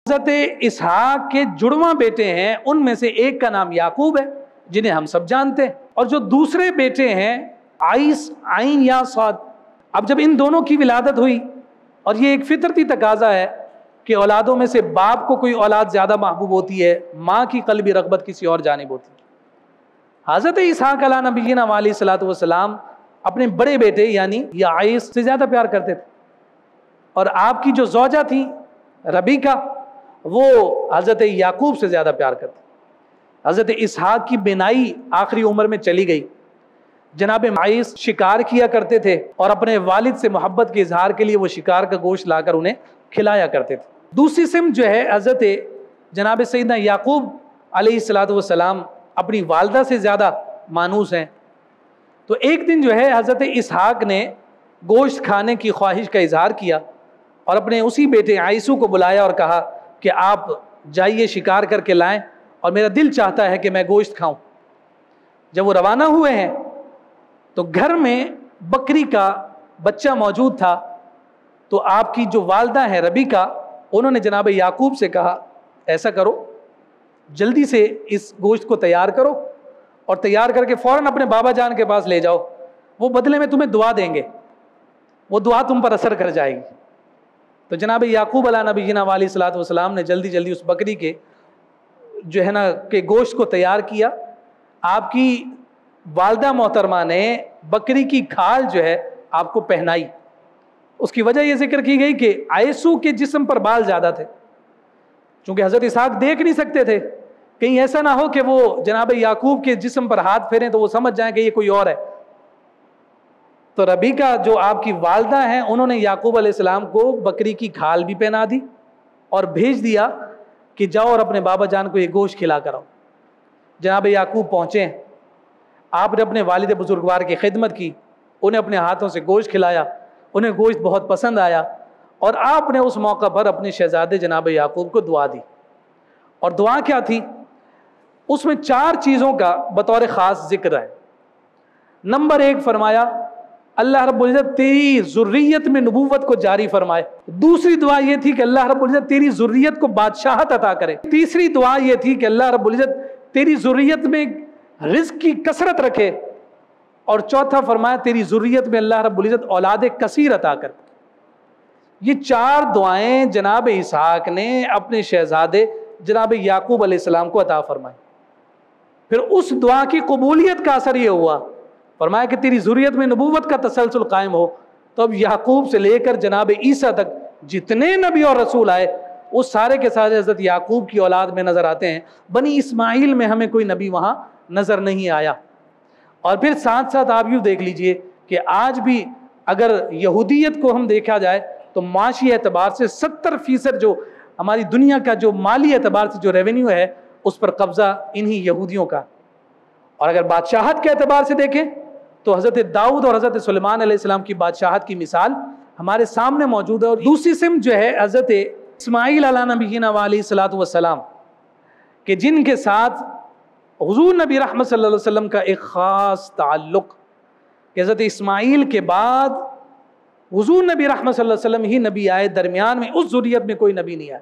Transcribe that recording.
حضرت اسحاق کے جڑواں بیٹے ہیں، ان میں سے ایک کا نام یعقوب ہے جنہیں ہم سب جانتے ہیں، اور جو دوسرے بیٹے ہیں عیس عین یا صاد۔ اب جب ان دونوں کی ولادت ہوئی، اور یہ ایک فطرتی تقاضا ہے کہ اولادوں میں سے باپ کو کوئی اولاد زیادہ محبوب ہوتی ہے، ماں کی قلبی رغبت کسی اور جانب ہوتی ہے۔ حضرت اسحاق علیہ نبینا علیہ الصلوۃ والسلام اپنے بڑے بیٹے یعنی عیس سے زیادہ پیار کرتے تھے، اور آپ کی جو زوجہ تھی ربیکہ، وہ حضرت یعقوب سے زیادہ پیار کرتے۔ حضرت اسحاق کی بینائی آخری عمر میں چلی گئی۔ جناب عیس شکار کیا کرتے تھے، اور اپنے والد سے محبت کے اظہار کے لیے وہ شکار کا گوشت لا کر انہیں کھلایا کرتے تھے۔ دوسری سمت جو ہے حضرت جناب سیدنا یعقوب علیہ الصلوۃ والسلام اپنی والدہ سے زیادہ مانوس ہیں۔ تو ایک دن جو ہے حضرت اسحاق نے گوشت کھانے کی خواہش کا اظہار کیا، اور اپنے اسی بیٹے عیسو کو بلایا اور کہا کہ آپ جائیے شکار کر کے لائیں، اور میرا دل چاہتا ہے کہ میں گوشت کھاؤں۔ جب وہ روانہ ہوئے ہیں تو گھر میں بکری کا بچہ موجود تھا، تو آپ کی جو والدہ ہیں ربیکہ، انہوں نے جناب یعقوب سے کہا ایسا کرو، جلدی سے اس گوشت کو تیار کرو، اور تیار کر کے فوراً اپنے بابا جان کے پاس لے جاؤ، وہ بدلے میں تمہیں دعا دیں گے، وہ دعا تم پر اثر کر جائے گی۔ تو جناب یعقوب علیہ نبینا علیہ الصلوۃ والسلام نے جلدی جلدی اس بکری کے جو ہے نا کہ گوشت کو تیار کیا۔ آپ کی والدہ محترمہ نے بکری کی کھال جو ہے آپ کو پہنائی۔ اس کی وجہ یہ ذکر کی گئی کہ عیسو کے جسم پر بال زیادہ تھے، چونکہ حضرت اسحاق دیکھ نہیں سکتے تھے، کہیں ایسا نہ ہو کہ وہ جناب یعقوب کے جسم پر ہاتھ پھیریں تو وہ سمجھ جائیں کہ یہ کوئی اور ہے۔ تو ربیکہ جو آپ کی والدہ ہیں، انہوں نے یعقوب علیہ السلام کو بکری کی کھال بھی پہنا دی، اور بھیج دیا کہ جاؤ اور اپنے بابا جان کو یہ گوشت کھلا کر آؤ۔ جناب یعقوب پہنچے، آپ نے اپنے والد بزرگوار کی خدمت کی، انہیں اپنے ہاتھوں سے گوشت کھلایا، انہیں گوشت بہت پسند آیا، اور آپ نے اس موقع پر اپنے شہزادے جناب یعقوب کو دعا دی۔ اور دعا کیا تھی؟ اس میں 4 چیزوں کا بطور خاص ذکر ہے۔ نمبر 1 فرمایا اللہ رب العزت تیری ذریت میں نبوت کو جاری فرمائے۔ دوسری دعا یہ تھی کہ اللہ رب العزت تیری ذریت کو بادشاہت عطا کرے۔ تیسری دعا یہ تھی کہ اللہ رب العزت تیری ذریت میں رزق کی کثرت رکھے، اور چوتھا فرمایا تیری ذریت میں اللہ رب العزت اولاد کثیر عطا کر۔ یہ 4 دعائیں جناب اسحاق نے اپنے شہزادے جناب یعقوب علیہ السلام کو عطا فرمائی۔ پھر اس دعا کی قبولیت کا اثر یہ ہوا، فرمایا کہ تیری ذریت میں نبوت کا تسلسل قائم ہو۔ تو اب یعقوب سے لے کر جناب عیسیٰ تک جتنے نبی اور رسول آئے، وہ سارے کے سارے حضرت یعقوب کی اولاد میں نظر آتے ہیں۔ بنی اسماعیل میں ہمیں کوئی نبی وہاں نظر نہیں آیا۔ اور پھر ساتھ ساتھ آپ یوں دیکھ لیجئے کہ آج بھی اگر یہودیت کو ہم دیکھا جائے تو معاشی اعتبار سے 70% جو ہماری دنیا کا جو مالی اعتبار سے جو ریونیو ہے، اس پر قبضہ انہی یہودیوں کا۔ اور اگر بادشاہت کے اعتبار سے دیکھیں تو حضرت داؤد اور حضرت سلیمان علیہ السلام کی بادشاہت کی مثال ہمارے سامنے موجود ہے۔ اور دوسری سمت جو ہے حضرت اسماعیل علیہ نبینا علیہ الصلوۃ والسلام، کہ جن کے ساتھ حضور نبی رحمت صلی اللہ علیہ وسلم کا ایک خاص تعلق، کہ حضرت اسماعیل کے بعد حضور نبی رحمت صلی اللہ علیہ وسلم ہی نبی آئے، درمیان میں اس ذریت میں کوئی نبی نہیں آیا۔